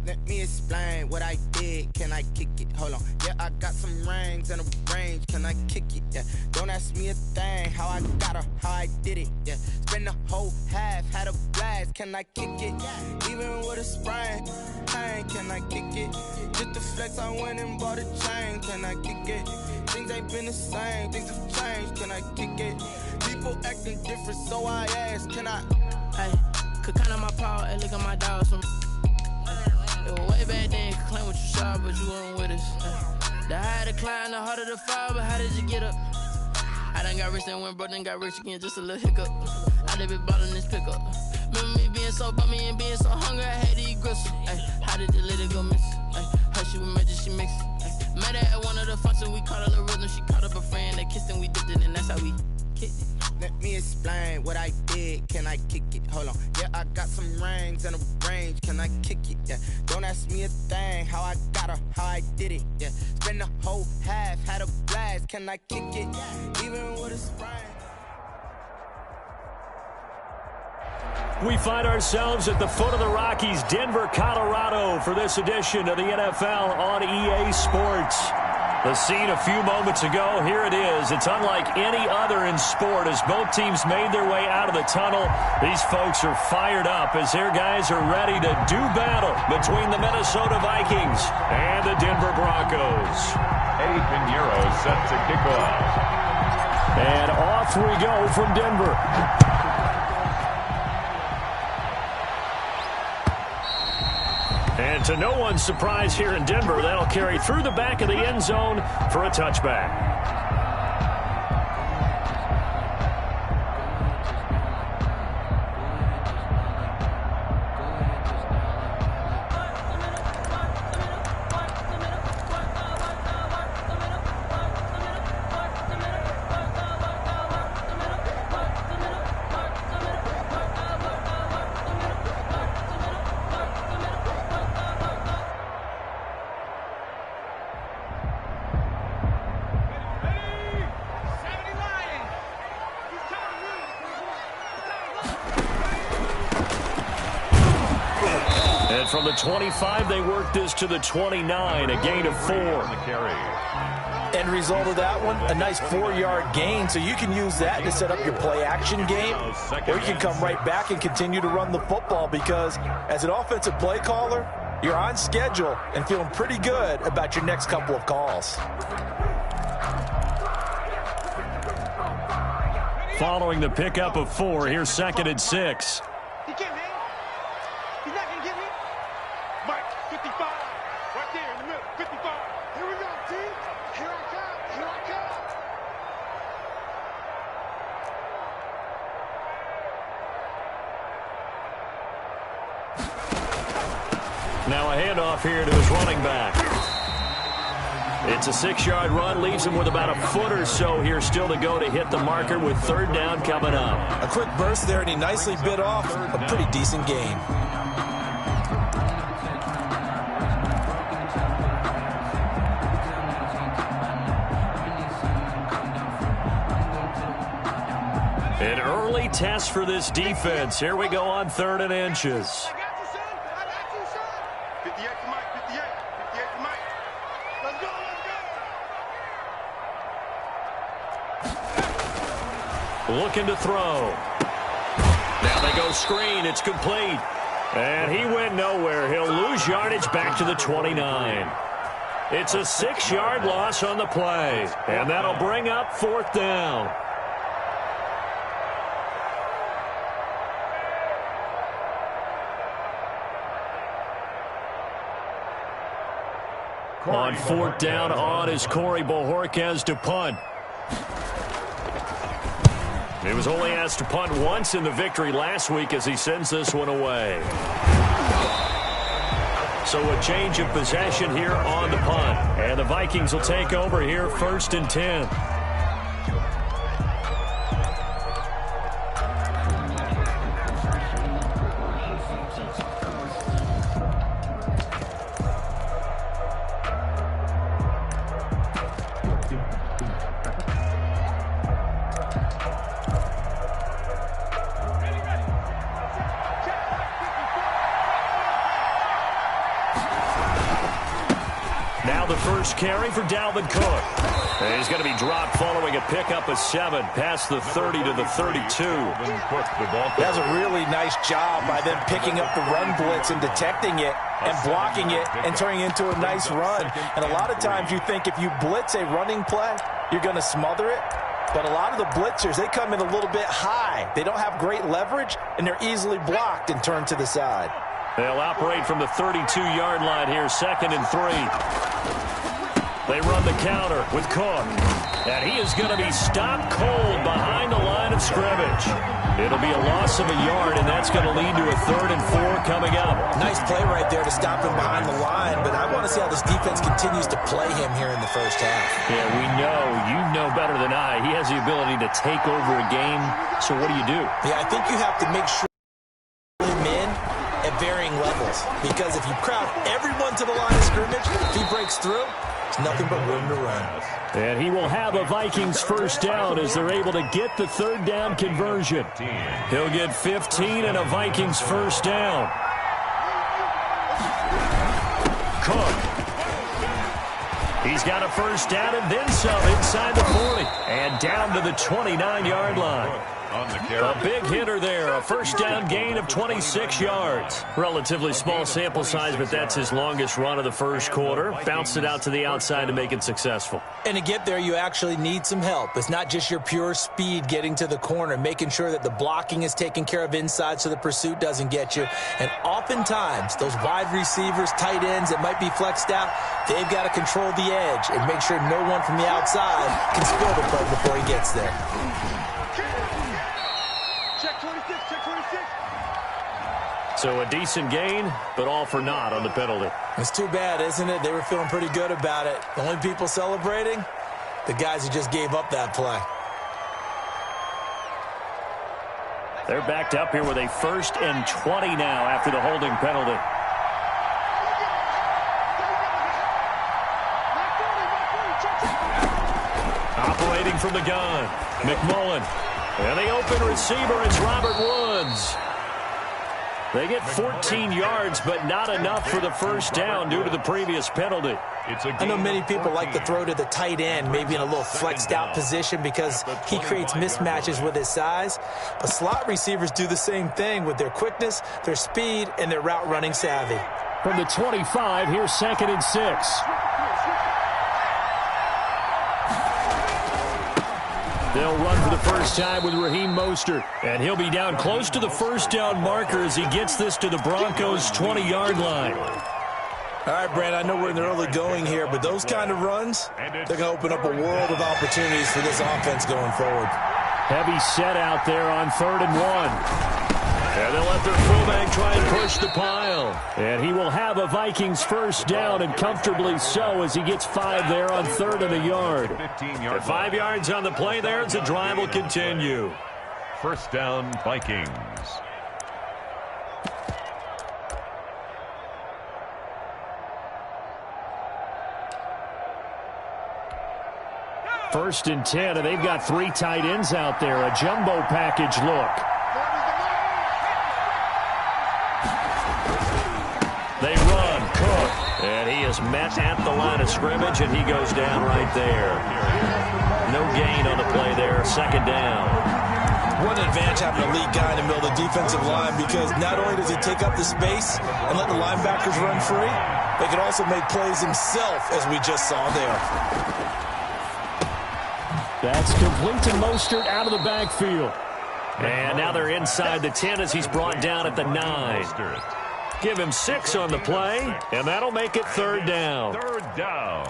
Let me explain what I did. Can I kick it? Hold on. Yeah, I got some rings and a range. Can I kick it? Yeah. Don't ask me a thing. How I got her, how I did it. Yeah. Spend the whole half, had a blast. Can I kick it? Even with a sprain. Pain, can I kick it? Just to flex, I went and bought a chain. Can I kick it? Things ain't been the same. Things have changed. Can I kick it? People acting different, so I ask. Can I? Hey, could count on my power and look at my dogs from. It was way back then, could claim what you saw, but you weren't with us. The higher the climb, the harder the fall, but how did you get up? I done got rich and went broke, then got rich again, just a little hiccup. I done been ballin' this pickup. Remember me being so bummy and being so hungry, I had to eat gristle. How did the lady go miss? Her she was magic, she mixed. Met her at one of the functions, we caught a little rhythm. She caught up a friend, they kissed and we dipped it, and that's how we kicked it. Let me explain what I did. Can I kick it? Hold on. Yeah, I got some rings and a range. Can I kick it? Yeah. Don't ask me a thing. How I got her, how I did it. Yeah. Spend the whole half, had a blast. Can I kick it? Even with a sprain. We find ourselves at the foot of the Rockies, Denver, Colorado, for this edition of the NFL on EA Sports. The scene a few moments ago, here it is. It's unlike any other in sport as both teams made their way out of the tunnel. These folks are fired up as their guys are ready to do battle between the Minnesota Vikings and the Denver Broncos. Eddie Pinheiro set to kick off. And off we go from Denver. And to no one's surprise here in Denver, that'll carry through the back of the end zone for a touchback. From the 25, they worked this to the 29, a gain of 4. End result of that one, a nice 4-yard gain, so you can use that to set up your play-action game, or you can come right back and continue to run the football because as an offensive play caller, you're on schedule and feeling pretty good about your next couple of calls. Following the pickup of 4, here's 2nd and 6. He can't hang. He's not going to get me. Mike, 55. Right there in the middle. 55. Here we go, team. Here I come. Here I come. Now a handoff here to his running back. It's a 6-yard run, leaves him with about a foot or so here still to go to hit the marker with 3rd down coming up. A quick burst there, and he nicely bit off a pretty decent gain. An early test for this defense. Here we go on 3rd and inches. Looking to throw. Now they go screen. It's complete. And he went nowhere. He'll lose yardage back to the 29. It's a 6-yard loss on the play. And that'll bring up 4th down. On 4th down, on is Corey Bojorquez to punt. He was only asked to punt once in the victory last week as he sends this one away. So a change of possession here on the punt. And the Vikings will take over here 1st and 10. First carry for Dalvin Cook. And he's going to be dropped following a pickup of 7 past the 30 to the 32. That's a really nice job by them picking up the run blitz and detecting it and blocking it and turning it into a nice run. And a lot of times you think if you blitz a running play, you're going to smother it. But a lot of the blitzers, they come in a little bit high. They don't have great leverage, and they're easily blocked and turned to the side. They'll operate from the 32-yard line here, 2nd and 3. They run the counter with Cook. And he is going to be stopped cold behind the line of scrimmage. It'll be a loss of a yard, and that's going to lead to a 3rd and 4 coming up. Nice play right there to stop him behind the line, but I want to see how this defense continues to play him here in the first half. Yeah, you know better than I. He has the ability to take over a game, so what do you do? Yeah, I think you have to make sure him in at varying levels, because if you crowd everyone to the line of scrimmage, if he breaks through, there's nothing but room to run. And he will have a Vikings first down as they're able to get the 3rd down conversion. He'll get 15 and a Vikings first down. Cook. He's got a first down and then some inside the 40. And down to the 29-yard line. A big hitter there, a first down gain of 26 yards. Relatively small sample size, but that's his longest run of the first quarter. Bounced it out to the outside to make it successful. And to get there, you actually need some help. It's not just your pure speed getting to the corner, making sure that the blocking is taken care of inside so the pursuit doesn't get you. And oftentimes, those wide receivers, tight ends that might be flexed out, they've got to control the edge and make sure no one from the outside can spoil the play before he gets there. So a decent gain, but all for naught on the penalty. It's too bad, isn't it? They were feeling pretty good about it. The only people celebrating, the guys who just gave up that play. They're backed up here with a 1st and 20 now after the holding penalty. Operating from the gun, McMullen. And the open receiver is Robert Woods. They get 14 yards, but not enough for the first down due to the previous penalty. I know many people like to throw to the tight end, maybe in a little flexed out position because he creates mismatches with his size. But slot receivers do the same thing with their quickness, their speed, and their route running savvy. From the 25, here's 2nd and 6. They'll run for the first time with Raheem Mostert. And he'll be down close to the first down marker as he gets this to the Broncos' 20-yard line. All right, Brand, I know we're in the early going here, but those kind of runs, they're going to open up a world of opportunities for this offense going forward. Heavy set out there on 3rd and 1. And they'll let their fullback try and push the pile. And he will have a Vikings first down, and comfortably so, as he gets 5 there on 3rd and a yard. And 5 yards on the play there as the drive will continue. First down, Vikings. First and 10, and they've got 3 tight ends out there. A jumbo package look. They run, Cook, and he is met at the line of scrimmage, and he goes down right there. No gain on the play there, 2nd down. What an advantage having a lead guy in the middle of the defensive line, because not only does he take up the space and let the linebackers run free, but he can also make plays himself, as we just saw there. That's complete to Mostert out of the backfield. And now they're inside the 10 as he's brought down at the 9. Give him 6 on the play, and that'll make it 3rd down. 3rd down.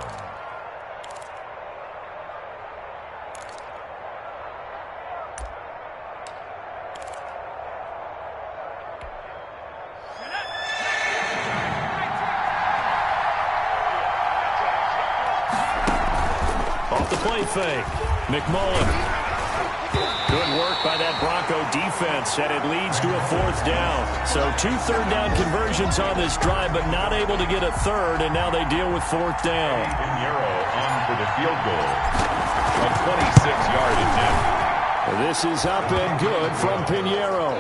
Off the play fake. McMullen. Good work by that Bronco defense, and it leads to a 4th down. So 2 third-down conversions on this drive, but not able to get a third, and now they deal with 4th down. Pinheiro on for the field goal. A 26-yard attempt. This is up and good from Pinheiro.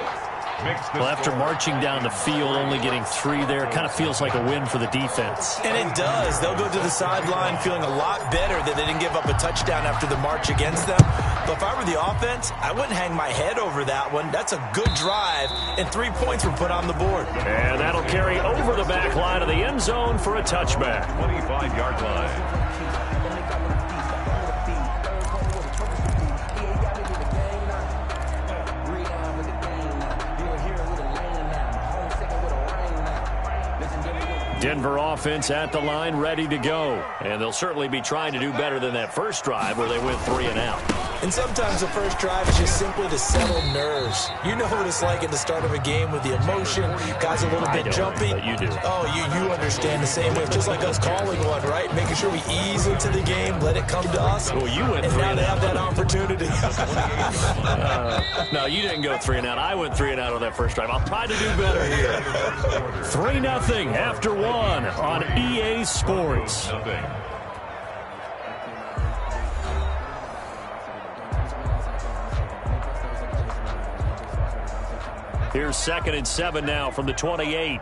Well, after marching down the field, only getting 3 there, kind of feels like a win for the defense. And it does. They'll go to the sideline feeling a lot better that they didn't give up a touchdown after the march against them. But if I were the offense, I wouldn't hang my head over that one. That's a good drive, and 3 points were put on the board. And that'll carry over the back line of the end zone for a touchback. 25-yard line. Denver offense at the line, ready to go. And they'll certainly be trying to do better than that first drive where they went 3 and out. And sometimes the first drive is just simply to settle nerves. You know what it's like at the start of a game with the emotion. Guys a little bit jumpy. But you do. Oh, you understand the same way. It's just like us calling one, right? Making sure we ease into the game, let it come to us. Well, you went and 3 now and they out. have that opportunity. No, you didn't go 3 and out. I went 3 and out on that first drive. I'll try to do better here. 3-0 after 1 on EA Sports. Here's 2nd and 7 now from the 28.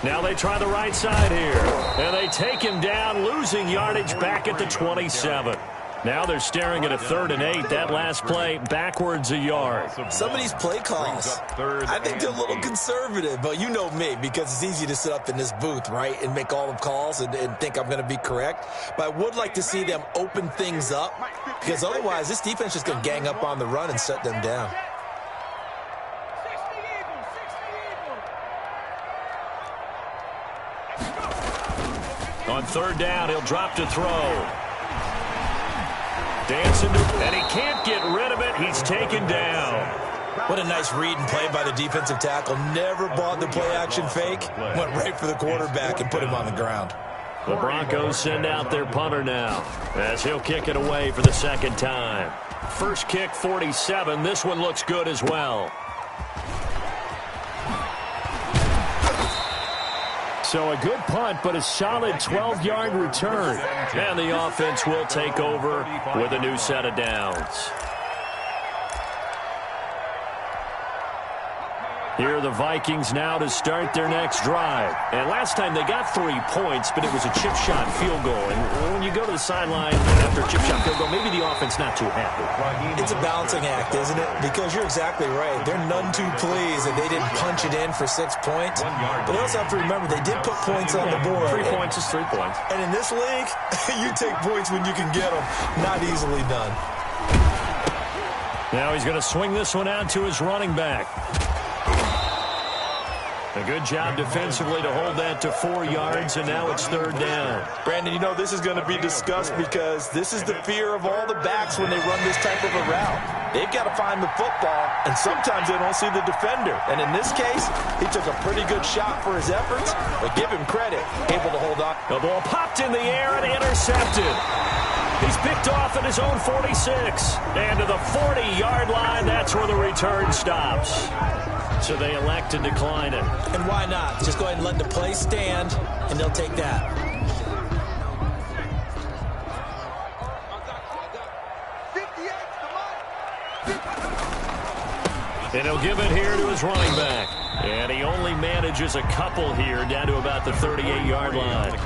Now they try the right side here. And they take him down, losing yardage back at the 27. Now they're staring at a 3rd and 8. That last play, backwards a yard. Some of these play calls, I think they're a little conservative, but you know me, because it's easy to sit up in this booth, right, and make all the calls and think I'm going to be correct. But I would like to see them open things up, because otherwise this defense is going to gang up on the run and shut them down. On 3rd down, he'll drop to throw. Dancing, and he can't get rid of it. He's taken down. What a nice read and play by the defensive tackle. Never bought the play-action fake. Went right for the quarterback and put him on the ground. The Broncos send out their punter now, as he'll kick it away for the 2nd time. First kick, 47. This one looks good as well. So a good punt, but a solid 12-yard return. And the offense will take over with a new set of downs. Here are the Vikings now to start their next drive. And last time they got 3 points, but it was a chip shot field goal. And when you go to the sideline after a chip shot field goal, maybe the offense not too happy. It's a balancing act, isn't it? Because you're exactly right. They're none too pleased that they didn't punch it in for 6 points. But they also have to remember they did put points on the board. 3 points is 3 points. And in this league, you take points when you can get them. Not easily done. Now he's going to swing this one out to his running back. A good job defensively to hold that to 4 yards, and now it's 3rd down. Brandon, you know this is going to be discussed because this is the fear of all the backs when they run this type of a route. They've got to find the football, and sometimes they don't see the defender. And in this case, he took a pretty good shot for his efforts, but give him credit, able to hold on. The ball popped in the air and intercepted. He's picked off at his own 46. And to the 40-yard line, that's where the return stops. So they elect to decline it. And why not? Just go ahead and let the play stand, and they'll take that. And he'll give it here to his running back. And he only manages a couple here down to about the 38-yard line.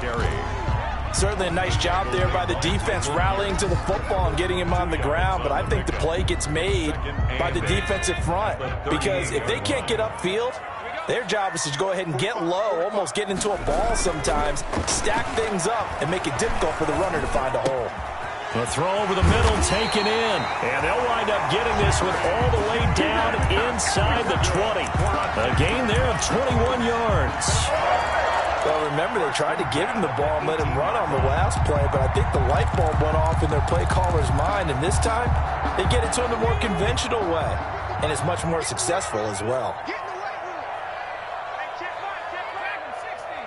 Certainly a nice job there by the defense rallying to the football and getting him on the ground, but I think the play gets made by the defensive front because if they can't get upfield, their job is to go ahead and get low, almost get into a ball sometimes, stack things up, and make it difficult for the runner to find a hole. The throw over the middle taken in, and they'll wind up getting this one all the way down inside the 20. A gain there of 21 yards. Well, remember, they tried to give him the ball and let him run on the last play, but I think the light bulb went off in their play caller's mind, and this time they get it to him the more conventional way, and it's much more successful as well. Get in the weight room. Hey, check back. 60.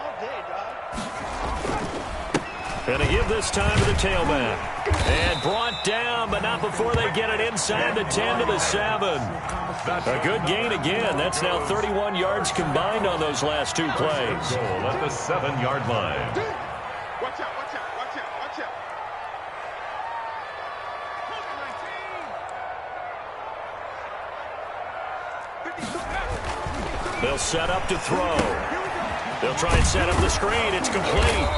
All day, dog. Gonna give this time to the tailback. And brought down, but not before they get it inside the 10 to the 7. A good gain again. That's now 31 yards combined on those last two plays. Goal at the 7-yard line. Watch out. They'll set up to throw. They'll try and set up the screen. It's complete.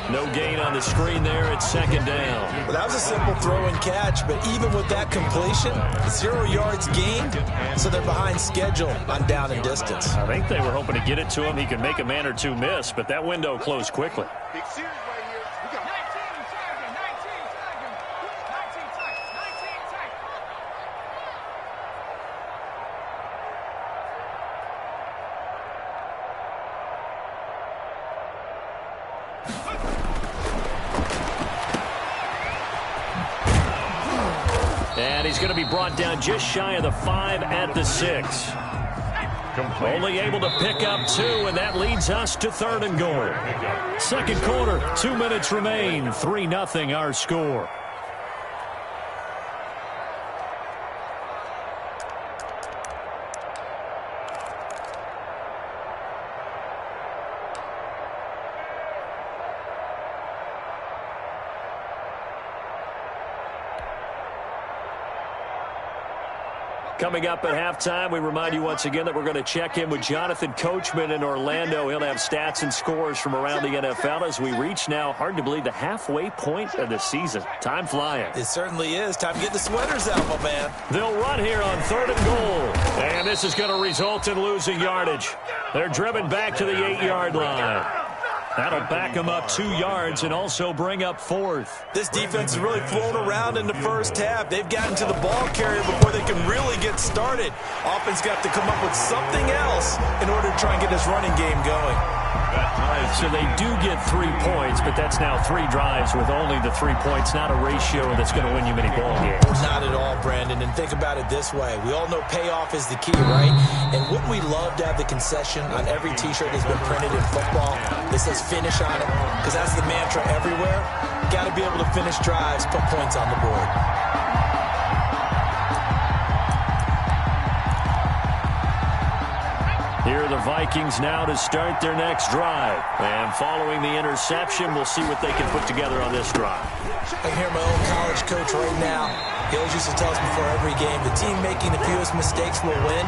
No gain on the screen there. It's second down. Well, that was a simple throw and catch, but even with that completion, 0 yards gained, so they're behind schedule on down and distance. I think they were hoping to get it to him. He could make a man or two miss, but that window closed quickly. Big series right here. We got 19 tackle. And he's going to be brought down just shy of the 5 at the 6. Only able to pick up 2, and that leads us to 3rd and goal. Second quarter, 2 minutes remain. 3-0 our score. Coming up at halftime, we remind you once again that we're going to check in with Jonathan Coachman in Orlando. He'll have stats and scores from around the NFL as we reach now, hard to believe, the halfway point of the season. Time flying. It certainly is. Time to get the sweaters out, my man. They'll run here on 3rd and goal. And this is going to result in losing yardage. They're driven back to the 8-yard line. That'll back them up 2 yards and also bring up 4th. This defense has really flown around in the first half. They've gotten to the ball carrier before they can really get started. Offense got to come up with something else in order to try and get this running game going. So they do get 3 points, but that's now 3 drives with only the 3 points, not a ratio that's going to win you many ball games. Not at all, Brandon. And think about it this way. We all know payoff is the key, right? And wouldn't we love to have the concession on every T-shirt that's been printed in football that says finish on it? Because that's the mantra everywhere. Got to be able to finish drives, put points on the board. Here are the Vikings now to start their next drive. And following the interception, we'll see what they can put together on this drive. I hear my old college coach right now. He always used to tell us before every game, the team making the fewest mistakes will win.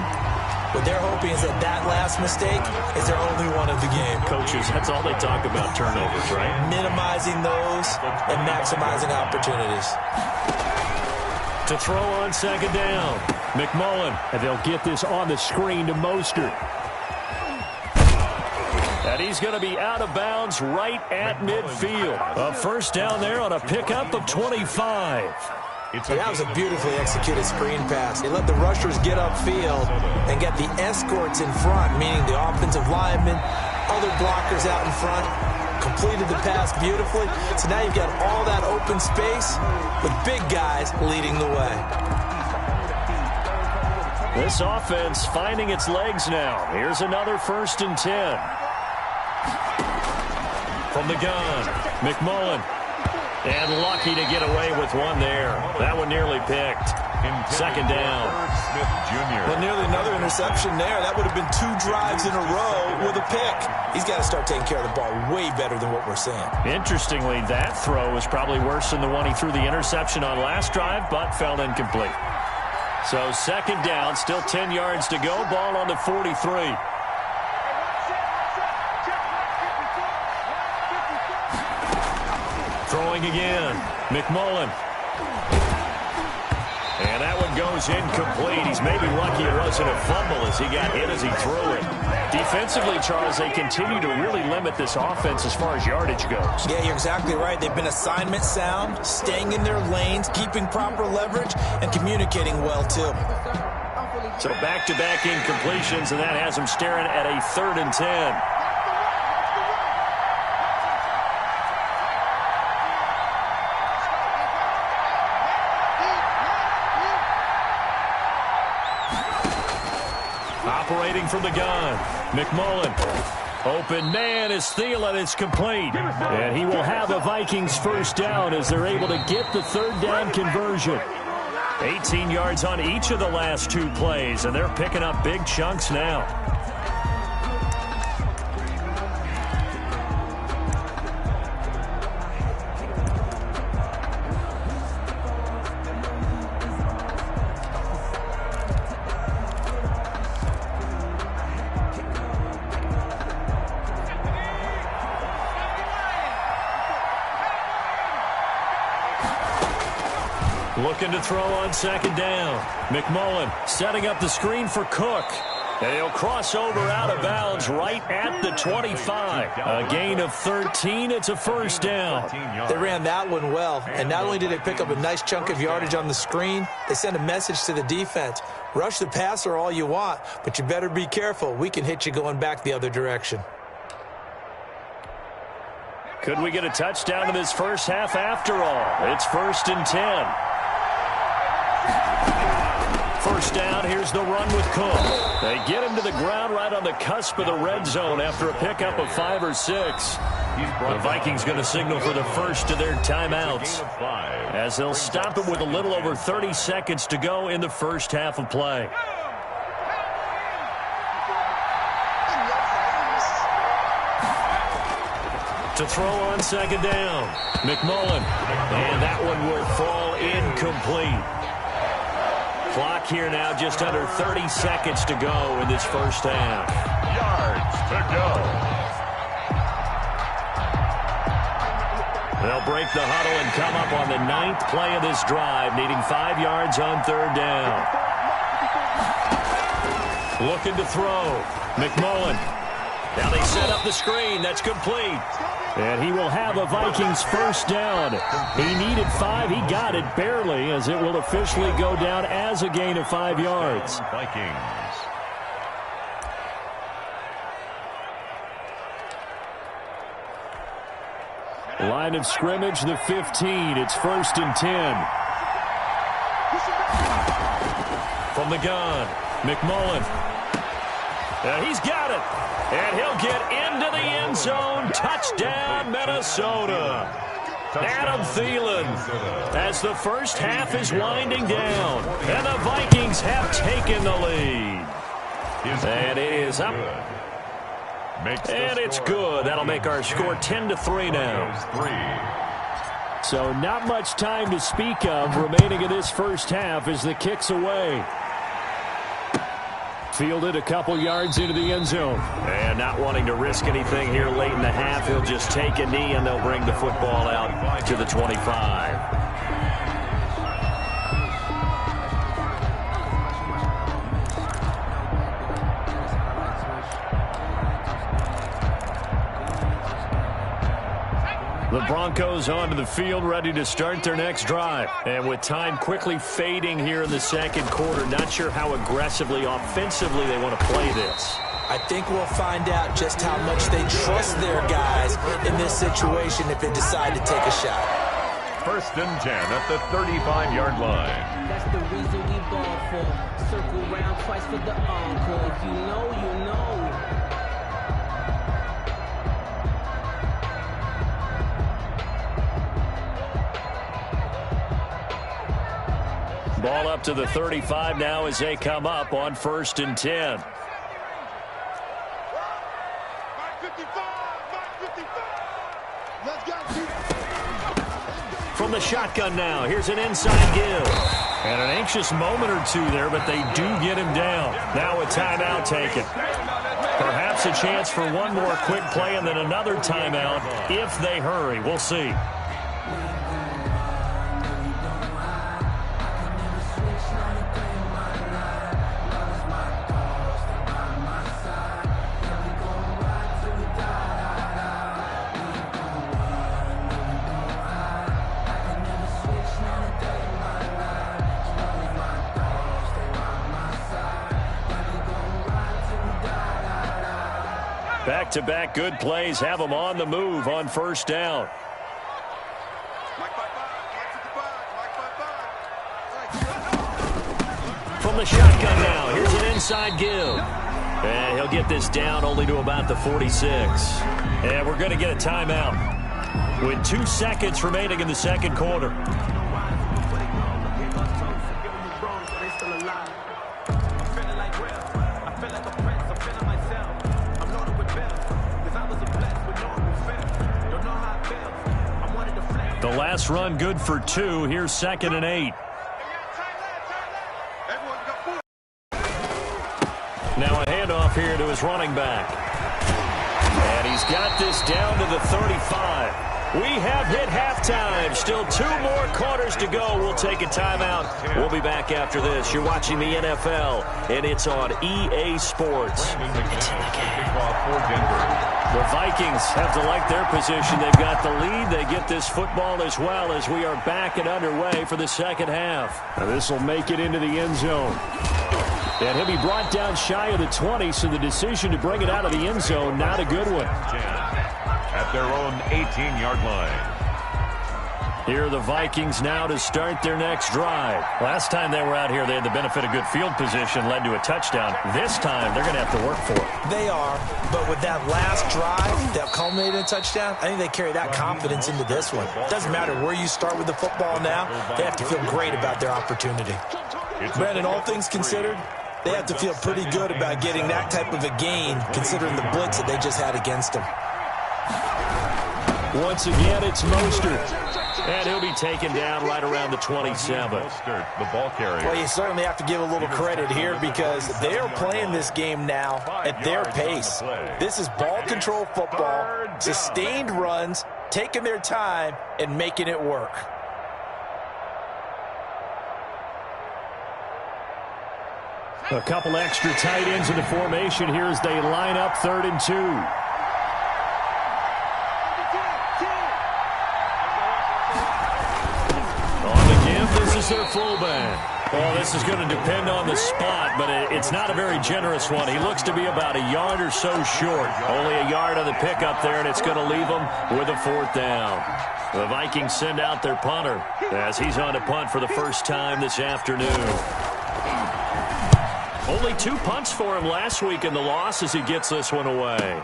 What they're hoping is that that last mistake is their only one of the game. Coaches, that's all they talk about, turnovers, right? Minimizing those and maximizing opportunities. To throw on second down, McMullen, and they'll get this on the screen to Mostert. And he's going to be out of bounds right at midfield. A first down there on a pickup of 25. That was a beautifully executed screen pass. He let the rushers get upfield and get the escorts in front, meaning the offensive linemen, other blockers out in front. Completed the pass beautifully. So now you've got all that open space with big guys leading the way. This offense finding its legs now. Here's another 1st and 10. From the gun, McMullen. And lucky to get away with one there. That one nearly picked. Second down. Smith Jr. Well, nearly another interception there. That would have been 2 drives in a row with a pick. He's got to start taking care of the ball way better than what we're seeing. Interestingly, that throw was probably worse than the one he threw the interception on last drive, but fell incomplete. So second down, still 10 yards to go. Ball on the 43. Throwing again, McMullen. And that one goes incomplete. He's maybe lucky it wasn't a fumble as he got hit as he threw it. Defensively, Charles, they continue to really limit this offense as far as yardage goes. Yeah, you're exactly right. They've been assignment sound, staying in their lanes, keeping proper leverage, and communicating well, too. So back-to-back incompletions, and that has them staring at a 3rd and 10. Operating from the gun, McMullen. Open man is Thielen. It's complete. And he will have a Vikings first down as they're able to get the 3rd down conversion. 18 yards on each of the last 2 plays, and they're picking up big chunks now. Looking to throw on 2nd down. McMullen setting up the screen for Cook. And he'll cross over out of bounds right at the 25. A gain of 13. It's a first down. They ran that one well. And not only did they pick up a nice chunk of yardage on the screen, they sent a message to the defense. Rush the passer all you want, but you better be careful. We can hit you going back the other direction. Could we get a touchdown in this first half after all? It's 1st and 10. First down, here's the run with Cook. They get him to the ground right on the cusp of the red zone after a pickup of 5 or 6. The Vikings going to signal for the first of their timeouts as they'll stop it with a little over 30 seconds to go in the first half of play. To throw on 2nd down, McMullen. And that one will fall incomplete. Clock here now, just under 30 seconds to go in this first half. Yards to go. They'll break the huddle and come up on the 9th play of this drive, needing 5 yards on 3rd down. Looking to throw. McMullen. Now they set up the screen. That's complete. And he will have a Vikings first down. He needed 5. He got it barely, as it will officially go down as a gain of 5 yards. Vikings. Line of scrimmage, the 15. It's 1st and 10. From the gun, McMullen. He's got it. And he'll get into the end zone. Touchdown, Minnesota. Adam Thielen, as the first half is winding down. And the Vikings have taken the lead. And it is up. And it's good. That'll make our score 10-3 now. So not much time to speak of remaining in this first half as the kick's away. Fielded a couple yards into the end zone. And not wanting to risk anything here late in the half, he'll just take a knee and they'll bring the football out to the 25. The Broncos onto the field, ready to start their next drive. And with time quickly fading here in the second quarter, not sure how aggressively, offensively they want to play this. I think we'll find out just how much they trust their guys in this situation if they decide to take a shot. 1st and 10 at the 35-yard line. That's the reason we ball for. Circle round twice for the encore. If you know, you know. Ball up to the 35 now as they come up on 1st and 10. From the shotgun now, here's an inside give. And an anxious moment or two there, but they do get him down. Now a timeout taken. Perhaps a chance for one more quick play and then another timeout if they hurry. We'll see. Back-to-back good plays have them on the move on first down. From the shotgun now, here's an inside give. And he'll get this down only to about the 46. And we're going to get a timeout with 2 seconds remaining in the second quarter. The last run good for 2. Here's 2nd and 8. Now a handoff here to his running back. And he's got this down to the 35. We have hit halftime. Still 2 more quarters to go. We'll take a timeout. We'll be back after this. You're watching the NFL, and it's on EA Sports. It's in the game. The Vikings have to like their position. They've got the lead. They get this football as well as we are back and underway for the second half. Now this will make it into the end zone. And he'll be brought down shy of the 20, so the decision to bring it out of the end zone, not a good one. At their own 18-yard line. Here are the Vikings now to start their next drive. Last time they were out here, they had the benefit of good field position, led to a touchdown. This time, they're going to have to work for it. They are, but with that last drive that culminated in a touchdown, I think they carry that confidence into this one. It doesn't matter where you start with the football now. They have to feel great about their opportunity. Brandon, all things considered, they have to feel pretty good about getting that type of a gain, considering the blitz that they just had against them. Once again, it's Mostert. And he'll be taken down right around the 27. Mostert, the ball carrier. Well, you certainly have to give a little credit here because they are playing this game now at their pace. This is ball control football, sustained runs, taking their time, and making it work. A couple extra tight ends in the formation here as they line up 3rd and 2. On the give, this is their fullback. Well, this is going to depend on the spot, but it's not a very generous one. He looks to be about a yard or so short. Only a yard on the pickup there, and it's going to leave him with a 4th down. The Vikings send out their punter as he's on to punt for the first time this afternoon. Only 2 punts for him last week in the loss as he gets this one away.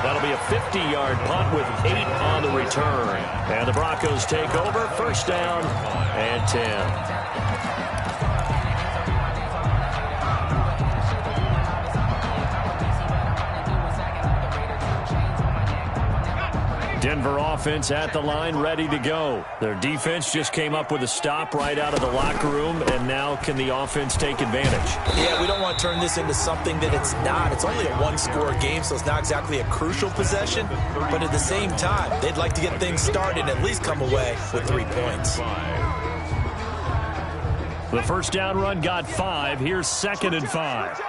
That'll be a 50-yard punt with 8 on the return. And the Broncos take over, 1st down and 10. Denver offense at the line, ready to go. Their defense just came up with a stop right out of the locker room, and now can the offense take advantage? Yeah, we don't want to turn this into something that it's not. It's only a 1-score game, so it's not exactly a crucial possession. But at the same time, they'd like to get things started and at least come away with 3 points. The first down run got 5. Here's 2nd and 5.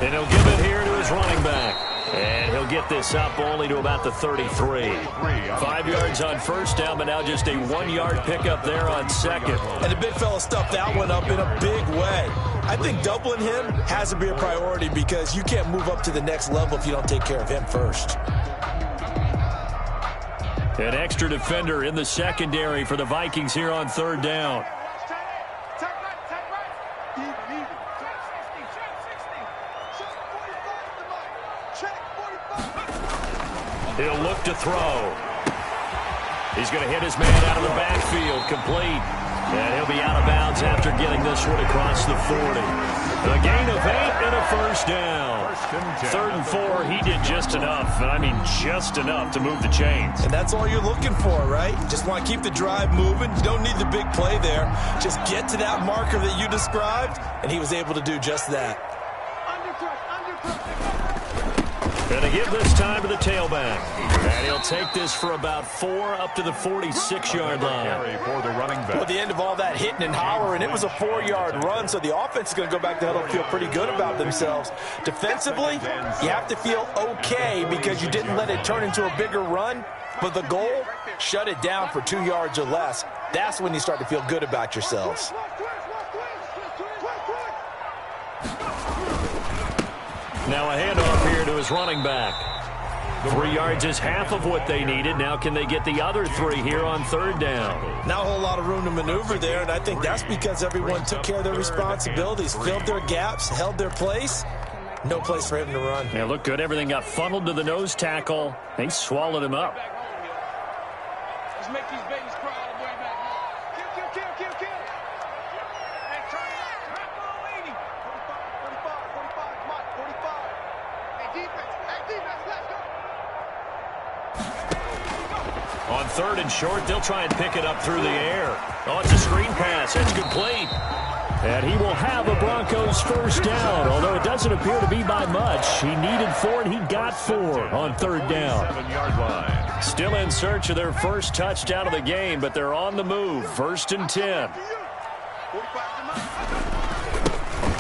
And he'll give it here to his running back. And he'll get this up only to about the 33. 5 yards on first down, but now just a 1-yard pickup there on 2nd. And the big fella stuffed that one up in a big way. I think doubling him has to be a priority because you can't move up to the next level if you don't take care of him first. An extra defender in the secondary for the Vikings here on 3rd down. He'll look to throw. He's going to hit his man out of the backfield, complete. And he'll be out of bounds after getting this one across the 40. A gain of 8 and a 1st down. 3rd and 4, he did just enough, and I mean just enough to move the chains. And that's all you're looking for, right? Just want to keep the drive moving. You don't need the big play there. Just get to that marker that you described, and he was able to do just that. And to give this time to the tailback. And he'll take this for about 4 up to the 46-yard line. For the running back. Well, at the end of all that hitting and hollering, it was a 4-yard run, so the offense is going to go back to huddle and feel pretty good about themselves. Defensively, you have to feel okay because you didn't let it turn into a bigger run. But the goal, shut it down for 2 yards or less. That's when you start to feel good about yourselves. Now a handoff here to his running back. 3 yards is half of what they needed. Now can they get the other 3 here on 3rd down? Not a whole lot of room to maneuver there, and I think that's because everyone took care of their responsibilities, filled their gaps, held their place. No place for him to run. Yeah, looked good. Everything got funneled to the nose tackle. They swallowed him up. Let's make these babies cry all the way back home. Kill. Hey, turn it up. Turn it 80. 45, Mike, 45. Hey, defense, let's go. On 3rd and short, they'll try and pick it up through the air. Oh, it's a screen pass. It's complete. And he will have a Broncos 1st down, although it doesn't appear to be by much. He needed 4, and he got 4 on 3rd down. 7-yard line. Still in search of their first touchdown of the game, but they're on the move. 1st and 10.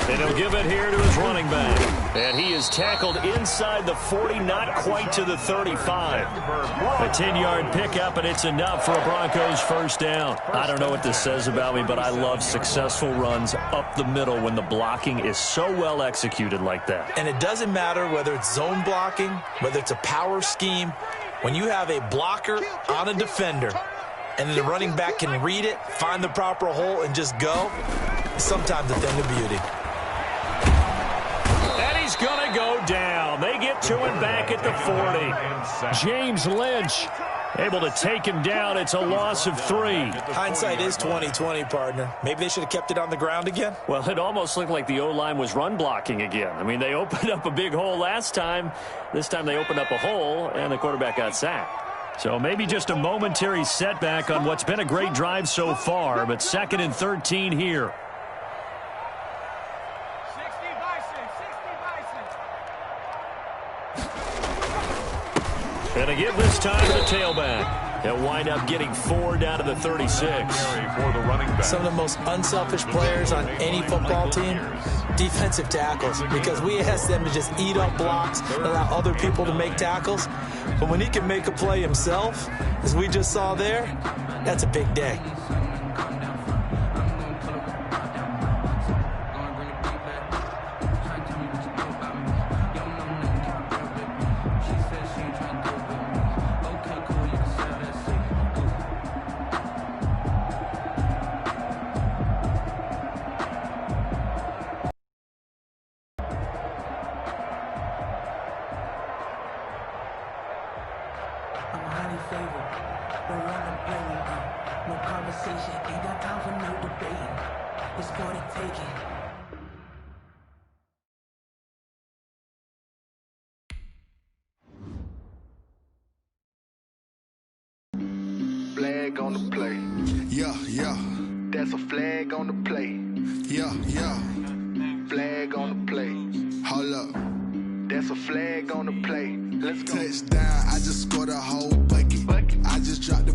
And he'll give it here to his running back. And he is tackled inside the 40, not quite to the 35. A 10-yard pickup, and it's enough for a Broncos 1st down. I don't know what this says about me, but I love successful runs up the middle when the blocking is so well executed like that. And it doesn't matter whether it's zone blocking, whether it's a power scheme. When you have a blocker on a defender, and then the running back can read it, find the proper hole, and just go, it's sometimes a thing of beauty. He's going to go down. They get to him back at the 40. James Lynch able to take him down. It's a loss of 3. Hindsight is 20/20, partner. Maybe they should have kept it on the ground again. Well, it almost looked like the O-line was run blocking again. I mean, they opened up a big hole last time. This time they opened up a hole, and the quarterback got sacked. So maybe just a momentary setback on what's been a great drive so far, but 2nd and 13 here. And a give this time to the tailback. He'll wind up getting 4 down to the 36. Some of the most unselfish players on any football team, defensive tackles, because we ask them to just eat up blocks, allow other people to make tackles. But when he can make a play himself, as we just saw there, that's a big day. Flag on the play. Yeah. That's a flag on the play. Yeah. Flag on the play. Hold up. That's a flag on the play. Let's go. Touchdown, I just scored a whole bucket. I just dropped the